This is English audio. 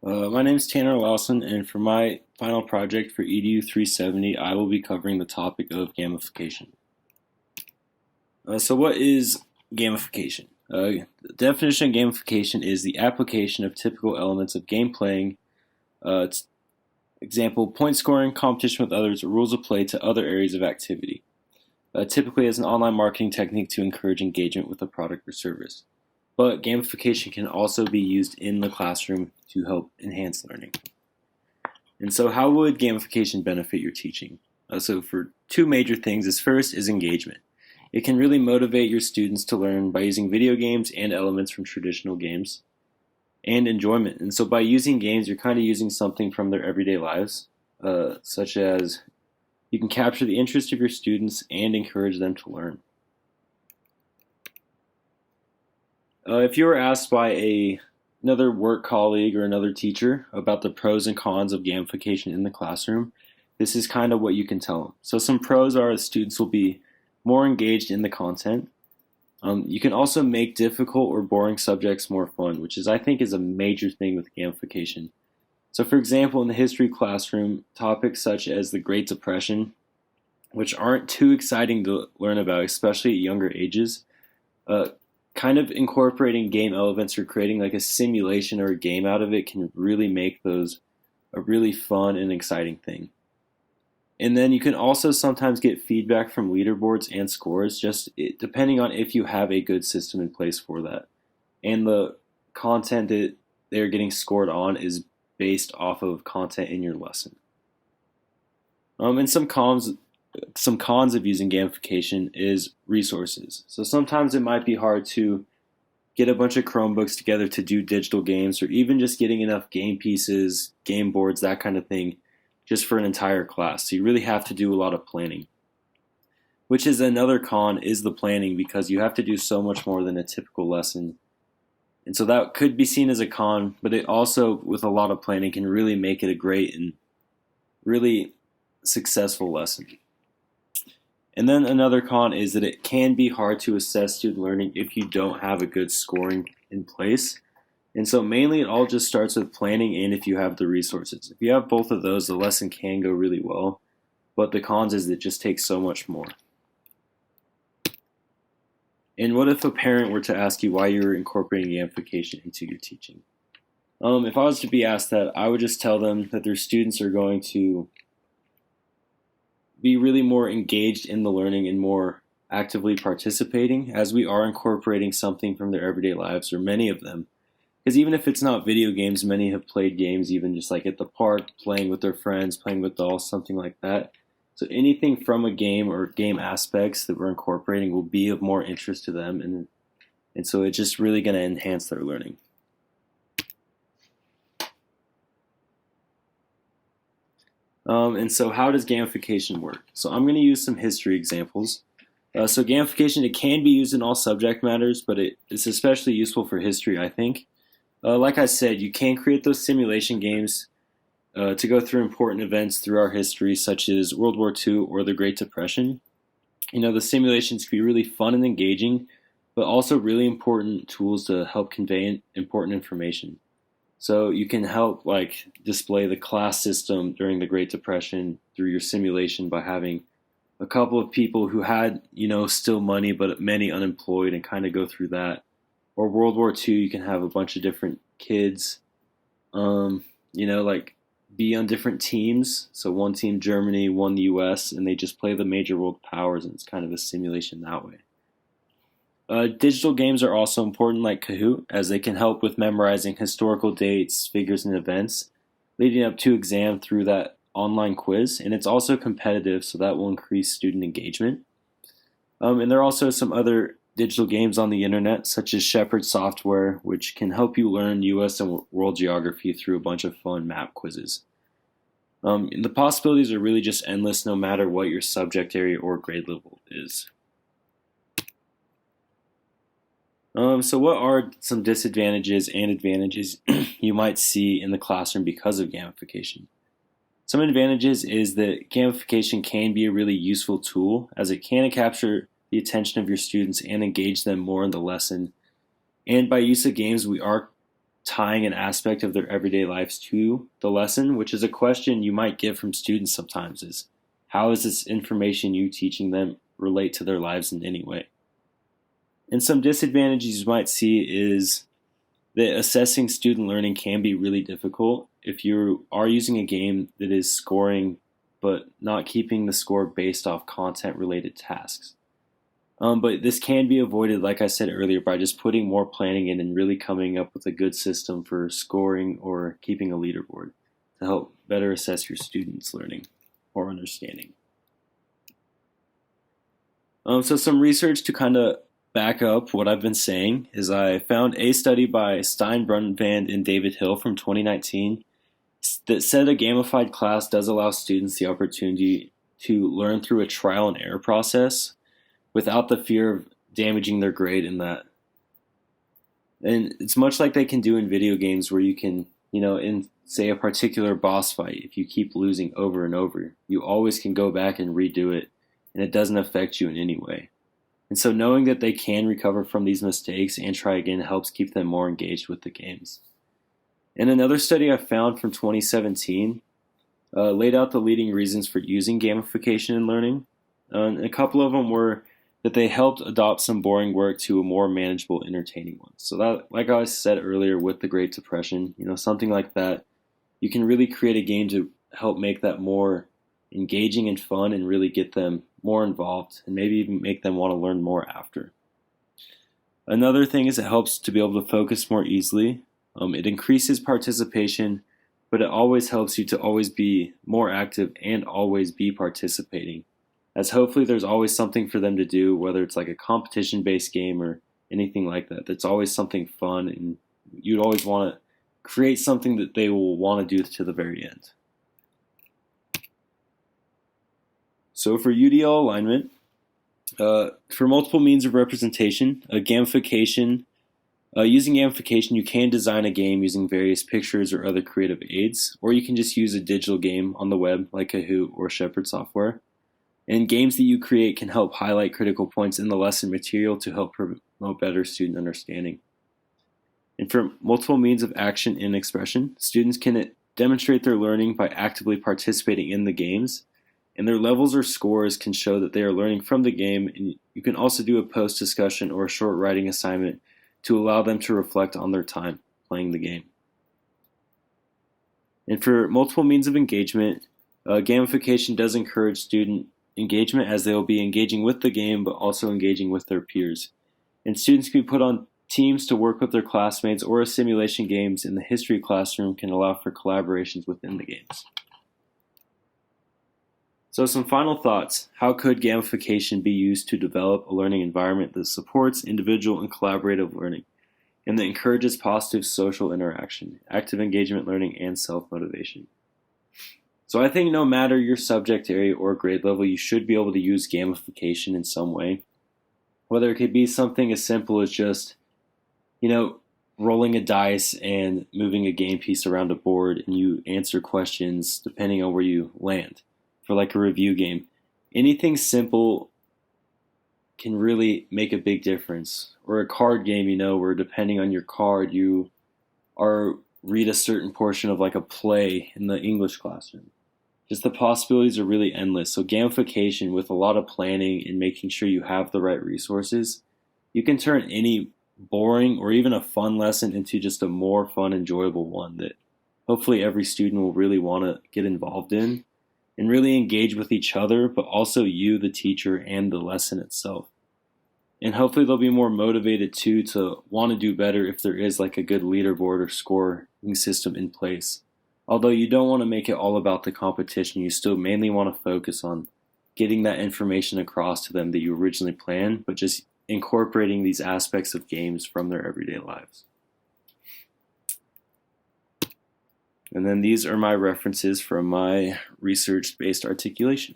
My name is Tanner Lawson, and for my final project for EDU 370, I will be covering the topic of gamification. So, what is gamification? The definition of gamification is the application of typical elements of game playing, example, point scoring, competition with others, or rules of play to other areas of activity, typically as an online marketing technique to encourage engagement with a product or service. But gamification can also be used in the classroom to help enhance learning. And so, how would gamification benefit your teaching? So, for two major things, is first is engagement. It can really motivate your students to learn by using video games and elements from traditional games, and enjoyment. And so, by using games, you're kind of using something from their everyday lives, such as you can capture the interest of your students and encourage them to learn. If you were asked by another work colleague or another teacher about the pros and cons of gamification in the classroom, this is kind of what you can tell them. So some pros are the students will be more engaged in the content. You can also make difficult or boring subjects more fun, which I think is a major thing with gamification. So for example, in the history classroom, topics such as the Great Depression, which aren't too exciting to learn about, especially at younger ages, kind of incorporating game elements or creating like a simulation or a game out of it can really make those a really fun and exciting thing. And then you can also sometimes get feedback from leaderboards and scores, depending on if you have a good system in place for that. And the content that they're getting scored on is based off of content in your lesson. And some cons of using gamification is resources. So sometimes it might be hard to get a bunch of Chromebooks together to do digital games, or even just getting enough game pieces, game boards, that kind of thing, just for an entire class. So you really have to do a lot of planning. Which is another con, is the planning, because you have to do so much more than a typical lesson. And so that could be seen as a con, but it also, with a lot of planning, can really make it a great and really successful lesson. And then another con is that it can be hard to assess student learning if you don't have a good scoring in place. And so mainly it all just starts with planning and if you have the resources. If you have both of those, the lesson can go really well. But the cons is that it just takes so much more. And what if a parent were to ask you why you're incorporating gamification into your teaching? If I was to be asked that, I would just tell them that their students are going to be really more engaged in the learning and more actively participating, as we are incorporating something from their everyday lives, or many of them. Because even if it's not video games, many have played games even just like at the park, playing with their friends, playing with dolls, something like that. So anything from a game or game aspects that we're incorporating will be of more interest to them, and so it's just really going to enhance their learning. And so how does gamification work? So I'm going to use some history examples. So gamification, it can be used in all subject matters, but it's especially useful for history, I think. Like I said, you can create those simulation games to go through important events through our history, such as World War II or the Great Depression. You know, the simulations can be really fun and engaging, but also really important tools to help convey important information. So you can help like display the class system during the Great Depression through your simulation by having a couple of people who had, still money but many unemployed, and kind of go through that. Or World War II, you can have a bunch of different kids, like be on different teams. So one team Germany, one the US, and they just play the major world powers, and it's kind of a simulation that way. Digital games are also important, like Kahoot, as they can help with memorizing historical dates, figures, and events, leading up to exam through that online quiz. And it's also competitive, so that will increase student engagement. And there are also some other digital games on the internet, such as Shepherd Software, which can help you learn US and world geography through a bunch of fun map quizzes. And the possibilities are really just endless, no matter what your subject area or grade level is. So what are some disadvantages and advantages you might see in the classroom because of gamification? Some advantages is that gamification can be a really useful tool, as it can capture the attention of your students and engage them more in the lesson. And by use of games, we are tying an aspect of their everyday lives to the lesson, which is a question you might get from students sometimes is, how is this information you teaching them relate to their lives in any way? And some disadvantages you might see is that assessing student learning can be really difficult if you are using a game that is scoring but not keeping the score based off content related tasks. But this can be avoided, like I said earlier, by just putting more planning in and really coming up with a good system for scoring or keeping a leaderboard to help better assess your students' learning or understanding. So some research to kind of back up what I've been saying is I found a study by Stein, Brunvand, and David Hill from 2019 that said a gamified class does allow students the opportunity to learn through a trial and error process without the fear of damaging their grade in that. And it's much like they can do in video games where you can, in say a particular boss fight, if you keep losing over and over, you always can go back and redo it and it doesn't affect you in any way. And so knowing that they can recover from these mistakes and try again helps keep them more engaged with the games. And another study I found from 2017 laid out the leading reasons for using gamification in learning. And a couple of them were that they helped adopt some boring work to a more manageable, entertaining one. So that, like I said earlier with the Great Depression, something like that, you can really create a game to help make that more engaging and fun and really get them more involved and maybe even make them want to learn more after. Another thing is it helps to be able to focus more easily. It increases participation, but it always helps you to always be more active and always be participating, as hopefully there's always something for them to do, whether it's like a competition-based game or anything like that. That's always something fun, and you'd always want to create something that they will want to do to the very end. So for UDL alignment, for multiple means of representation, using gamification, you can design a game using various pictures or other creative aids, or you can just use a digital game on the web like Kahoot or Shepherd software. And games that you create can help highlight critical points in the lesson material to help promote better student understanding. And for multiple means of action and expression, students can demonstrate their learning by actively participating in the games, and their levels or scores can show that they are learning from the game, and you can also do a post discussion or a short writing assignment to allow them to reflect on their time playing the game. And for multiple means of engagement, gamification does encourage student engagement as they will be engaging with the game but also engaging with their peers. And students can be put on teams to work with their classmates, or a simulation games in the history classroom can allow for collaborations within the games. So some final thoughts. How could gamification be used to develop a learning environment that supports individual and collaborative learning and that encourages positive social interaction, active engagement learning, and self-motivation? So I think no matter your subject area or grade level, you should be able to use gamification in some way. Whether it could be something as simple as just, rolling a dice and moving a game piece around a board and you answer questions depending on where you land for like a review game. Anything simple can really make a big difference. Or a card game, where depending on your card, you read a certain portion of like a play in the English classroom. Just the possibilities are really endless. So gamification, with a lot of planning and making sure you have the right resources, you can turn any boring or even a fun lesson into just a more fun, enjoyable one that hopefully every student will really want to get involved in and really engage with each other, but also you, the teacher, and the lesson itself. And hopefully they'll be more motivated too to want to do better if there is like a good leaderboard or scoring system in place. Although you don't want to make it all about the competition, you still mainly want to focus on getting that information across to them that you originally planned, but just incorporating these aspects of games from their everyday lives. And then these are my references from my research-based articulation.